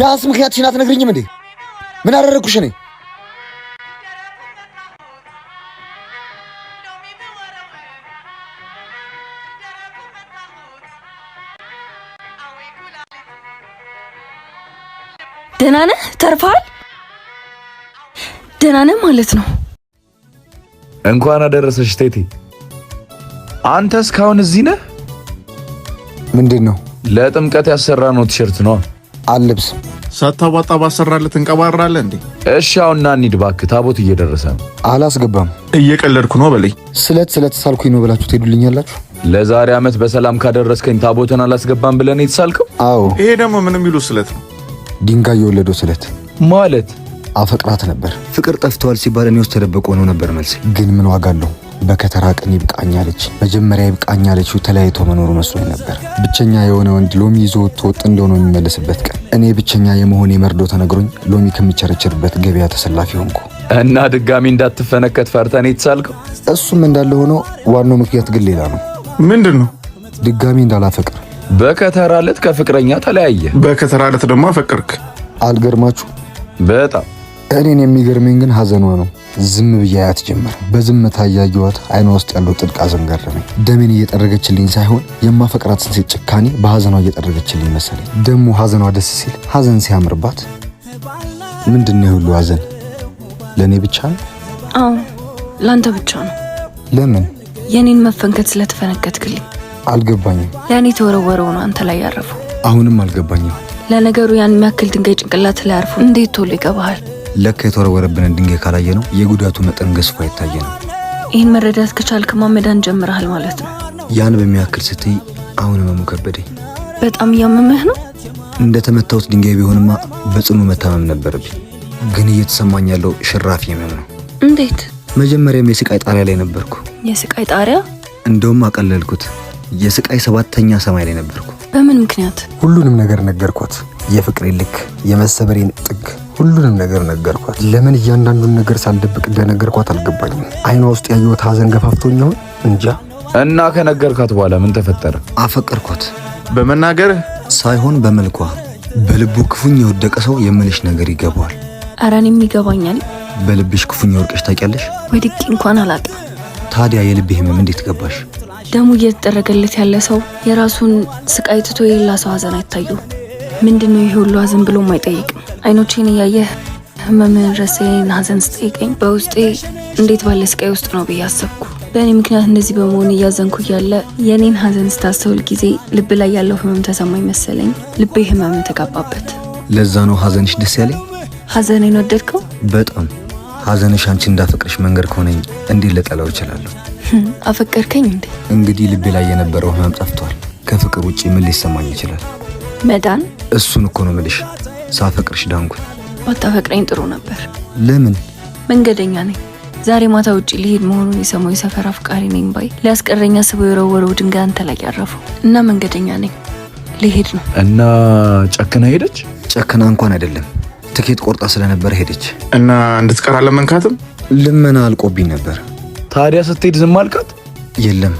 ቢያንስ ምክንያትሽን አትነግሪኝም እንዴ? ምን አደረግኩሽ እኔ? ደህና ነህ? ተርፈሃል? ደህና ነህ ማለት ነው። እንኳን አደረሰሽ ቴቴ። አንተ እስካሁን እዚህ ነህ? ምንድን ነው? ለጥምቀት ያሰራነው ቲሸርት ነው። አልለብስም። ሳታዋጣ ባሰራለት እንቀባራለን እንዴ? እሺ አሁን ና እንሂድ እባክህ፣ ታቦት እየደረሰ ነው። አላስገባም። እየቀለድኩ ነው በለኝ። ስለት ሳልኩኝ ነው ብላችሁ ትሄዱልኛላችሁ? ለዛሬ ዓመት በሰላም ካደረስከኝ ታቦትን አላስገባም ብለን የተሳልከው? አዎ። ይሄ ደግሞ ምን የሚሉ ስለት ነው? ድንጋይ የወለደው ስለት ማለት አፈቅራት ነበር። ፍቅር ጠፍቷል ሲባል እኔ ውስጥ ተደብቆ ነው ነበር መልስ። ግን ምን ዋጋ አለው? በከተራ ቀን ይብቃኛለች። መጀመሪያ ይብቃኛለች ተለያይቶ መኖሩ መስሎኝ ነበር። ብቸኛ የሆነ ወንድ ሎሚ ይዞ ወጥ እንደሆነ የሚመለስበት ቀን እኔ ብቸኛ የመሆኔ መርዶ ተነግሮኝ ሎሚ ከሚቸረችርበት ገበያ ተሰላፊ ሆንኩ። እና ድጋሚ እንዳትፈነከት ፈርተን የተሳልከው? እሱም እንዳለ ሆኖ ዋናው ምክንያት ግን ሌላ ነው። ምንድን ነው? ድጋሚ እንዳላፈቅር። በከተራ ዕለት ከፍቅረኛ ተለያየ። በከተራ ዕለት ደግሞ አፈቀርክ። አልገርማችሁ? በጣም እኔን የሚገርመኝ ግን ሀዘኗ ነው። ዝም ብዬ አያት ጀመር። በዝምታ እያየኋት አይኗ ውስጥ ያለው ጥልቅ ሀዘን ገረመኝ። ደሜን እየጠረገችልኝ ሳይሆን የማፈቅራትን ሴት ጭካኔ በሀዘኗ እየጠረገችልኝ መሰለኝ። ደግሞ ሀዘኗ ደስ ሲል ሀዘን ሲያምርባት። ምንድነው የሁሉ ሀዘን? ለእኔ ብቻ ነው? አዎ ለአንተ ብቻ ነው። ለምን? የኔን መፈንከት ስለተፈነከትክልኝ። አልገባኝም። ለእኔ ተወረወረው ነው አንተ ላይ ያረፈው። አሁንም አልገባኝም። ለነገሩ ያን የሚያክል ድንጋይ ጭንቅላት ላይ አርፎ እንዴት ቶሎ ይገባሃል? ለካ የተወረወረብንን ድንጋይ ካላየ ነው የጉዳቱ መጠን ገዝፎ አይታየ ነው። ይህን መረዳት ከቻልክ ማመዳን ጀምረሃል ማለት ነው። ያን በሚያክል ስትይ አሁን ህመሙ ከበደኝ። በጣም እያመመህ ነው? እንደተመታሁት ድንጋይ ቢሆንማ በጽኑ መታመም ነበረብኝ። ግን እየተሰማኝ ያለው ሽራፊ ህመም ነው። እንዴት? መጀመሪያም የስቃይ ጣሪያ ላይ ነበርኩ። የስቃይ ጣሪያ? እንደውም አቀለልኩት። የስቃይ 7ኛ ሰማይ ላይ ነበርኩ። በምን ምክንያት? ሁሉንም ነገር ነገርኳት። የፍቅሬን ልክ፣ የመሰበሬን ጥግ፣ ሁሉንም ነገር ነገርኳት። ለምን እያንዳንዱን ነገር ሳልደብቅ እንደነገርኳት አልገባኝም። አይኗ ውስጥ ያየሁት ሀዘን ገፋፍቶኝ ይሆን እንጃ። እና ከነገርካት በኋላ ምን ተፈጠረ? አፈቀርኳት። በመናገርህ ሳይሆን በመልኳ። በልቡ ክፉኛ የወደቀ ሰው የምልሽ ነገር ይገባዋል። ኧረ እኔም ይገባኛል። በልብሽ ክፉኛ ወርቀሽ ታውቂያለሽ? ወድቄ እንኳን አላውቅም። ታዲያ የልቤ ህመም እንዴት ገባሽ? ደሙ እየተደረገለት ያለ ሰው የራሱን ስቃይ ትቶ የሌላ ሰው ሀዘን አይታየው። ምንድነው ይሄ ሁሉ ሀዘን ብሎም አይጠይቅም። አይኖቼን እያየህ ህመምህን ረሴን ሀዘን ስጠይቀኝ በውስጤ እንዴት ባለ ስቃይ ውስጥ ነው ብዬ አሰብኩ። በእኔ ምክንያት እንደዚህ በመሆን እያዘንኩ እያለ የኔን ሀዘን ስታስተውል ጊዜ ልብ ላይ ያለው ህመም ተሰማኝ መሰለኝ። ልቤ ህመምን ተጋባበት። ለዛ ነው ሀዘንሽ ደስ ያለኝ። ሀዘኔን ወደድከው? በጣም። ሀዘንሽ አንቺ እንዳፈቅርሽ መንገድ ከሆነኝ እንዴት ልጠላው እችላለሁ? አፈቀርከኝ እንዴ? እንግዲህ ልቤ ላይ የነበረው ህመም ጠፍቷል። ከፍቅር ውጪ ምን ሊሰማኝ ይችላል? መዳን? እሱን እኮ ነው የምልሽ። ሳፈቅርሽ ዳንኩኝ። ባታፈቅረኝ ጥሩ ነበር። ለምን? መንገደኛ ነኝ። ዛሬ ማታ ውጪ ሊሄድ መሆኑን የሰማው የሰፈር አፍቃሪ ነኝ ባይ ሊያስቀረኝ አስበው የወረወረው ድንጋይ አንተ ላይ ያረፈው እና መንገደኛ ነኝ። ሊሄድ ነው። እና ጨክና ሄደች? ጨክና እንኳን አይደለም፣ ትኬት ቆርጣ ስለነበር ሄደች። እና እንድትቀር አለመንካትም? ልመና አልቆብኝ ነበር። ታዲያ ስትሄድ ዝም አልካት? የለም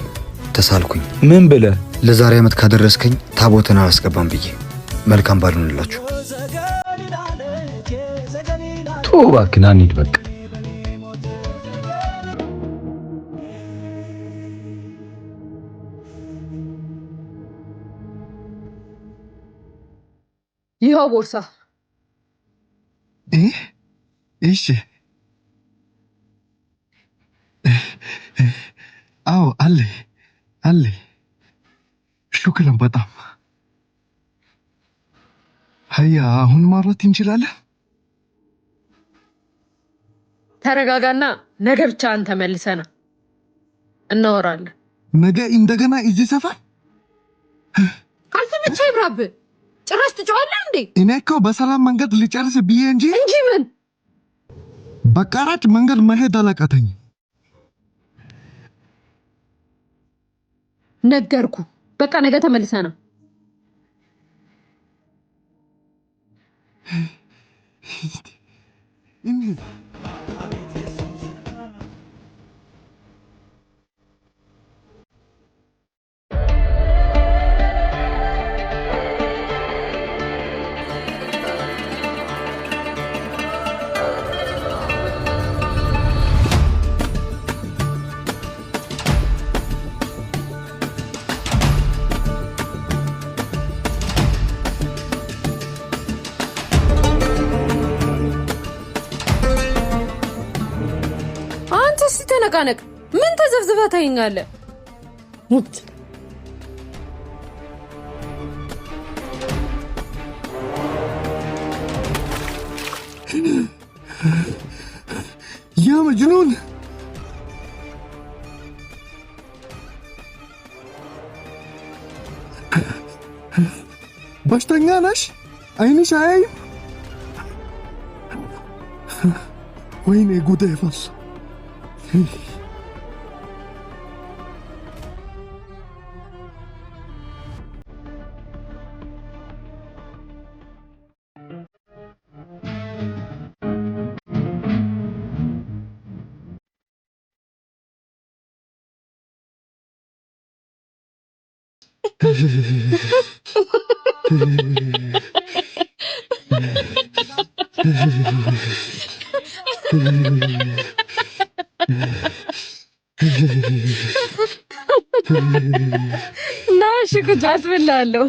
ተሳልኩኝ። ምን ብለህ? ለዛሬ ዓመት ካደረስከኝ ታቦትን አላስገባም ብዬ። መልካም ባልሆንላችሁ። ቶ እባክህ ና እንሂድ በቃ። ይኸው ቦርሳ። እሺ። አዎ አለ። ሹክራን በጣም ሀያ። አሁን ማውራት እንችላለን? ተረጋጋና ነገ ብቻ አንተ መልሰና እናወራለን። ነገ እንደገና እዚህ ሰፈር? አንተ ብቻ ይብራብ። ጭራሽ ትጫወታለህ እንዴ? እኔ እኮ በሰላም መንገድ ልጨርስ ብዬ እንጂ ምን በቃራጭ መንገድ መሄድ አላቃተኝ። ነገርኩ። በቃ ነገ ተመልሰና አትነቃነቅ። ምን ተዘብዝበህ ታይኛለህ? ሙት ያ መጅኑን በሽተኛ ነሽ? አይንሽ አያይም? ወይኔ ጉዴ ፈስ ናሽ ኩጃት ብላለሁ።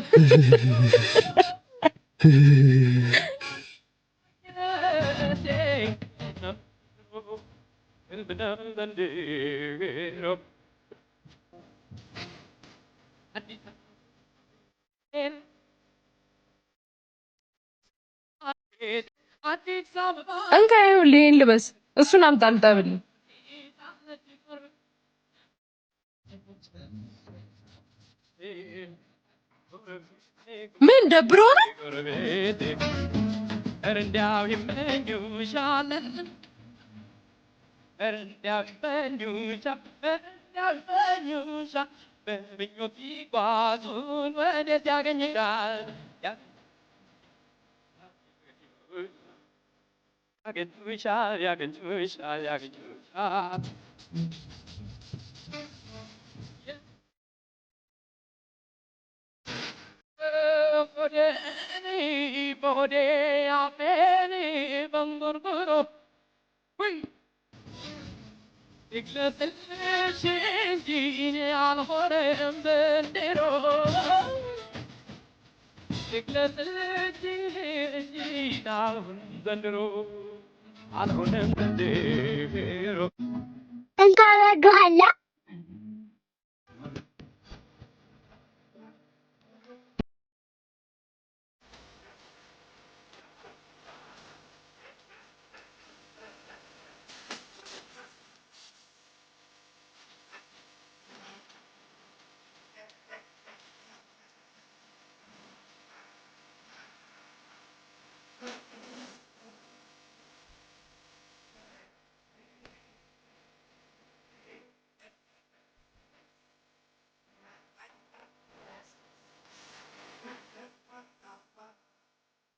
እንካ ይኸውልህ ልበስ። እሱን አምጣልጣብልኝ። ምን ደብሮ ነው?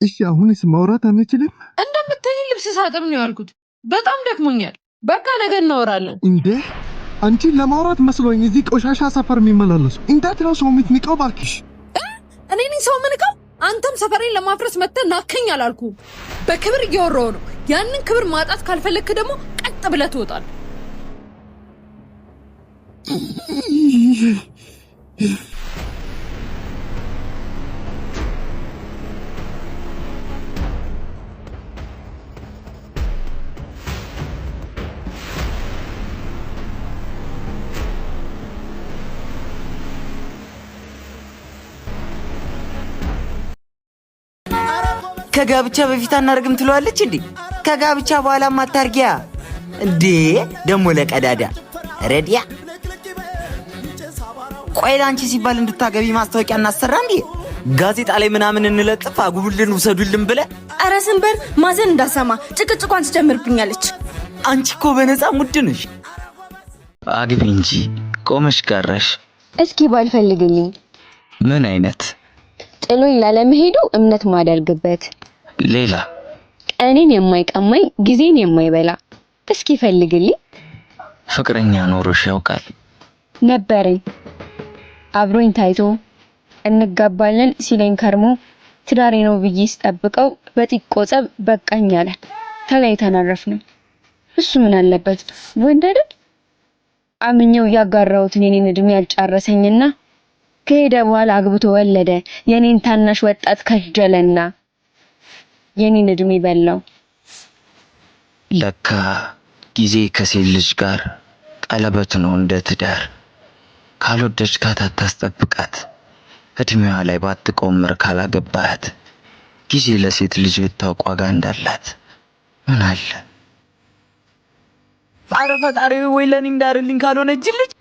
እሺ አሁንስ ማውራት አንችልም? እንደምትይኝ ልብስ ሳጥብ ነው ያልኩት። በጣም ደክሞኛል። በቃ ነገ እናወራለን። እንዴ አንቺን ለማውራት መስሎኝ እዚህ ቆሻሻ ሰፈር የሚመላለሱ እንዴት ነው ሰው የምትንቀው? እባክሽ እኔ ነኝ ሰው ምንቀው? አንተም ሰፈሬን ለማፍረስ መጥተህ ናከኝ አላልኩ። በክብር እያወራሁ ነው። ያንን ክብር ማጣት ካልፈለክ ደግሞ ቀጥ ብለህ ትወጣለህ። ከጋብቻ በፊት አናርግም ትለዋለች እንዴ? ከጋብቻ በኋላ ማታርጊያ እንዴ? ደሞ ለቀዳዳ ረዲያ። ቆይ ላንቺ ሲባል እንድታገቢ ማስታወቂያ እናሰራ እንዴ? ጋዜጣ ላይ ምናምን እንለጥፍ፣ አጉቡልን ውሰዱልን ብለ። ኧረ ዝም በል ማዘን እንዳሰማ ጭቅጭቋን ትጀምርብኛለች። አንቺ እኮ በነፃ ሙድ ነሽ። አግቢ እንጂ ቆመሽ ቀረሽ። እስኪ ባልፈልግልኝ። ምን አይነት? ጥሎኝ ላለመሄዱ እምነት ማደርግበት፣ ሌላ ቀኔን የማይቀማኝ ጊዜን የማይበላ። እስኪ ፈልግልኝ። ፍቅረኛ ኖሮሽ ያውቃል? ነበረኝ። አብሮኝ ታይቶ እንጋባለን ሲለኝ ከርሞ ትዳሬ ነው ብዬ ስጠብቀው በጥቆ ጸብ በቃኝ አለ። ተለያይተን አረፍን። እሱ ምን አለበት ወንድ አይደል? አምኜው ያጋራሁትን የኔን እድሜ ያልጨረሰኝና ከሄደ በኋላ አግብቶ ወለደ። የኔን ታናሽ ወጣት ከጀለና የኔን እድሜ በላው። ለካ ጊዜ ከሴት ልጅ ጋር ቀለበት ነው እንደ ትዳር። ካልወደድካት አታስጠብቃት። እድሜዋ ላይ ባትቆምር ካላገባሃት ጊዜ ለሴት ልጅ ብታውቅ ዋጋ እንዳላት ምን አለ። ኧረ ፈጣሪ ወይ ለኔ እንዳርልኝ ካልሆነ እጅ ልጅ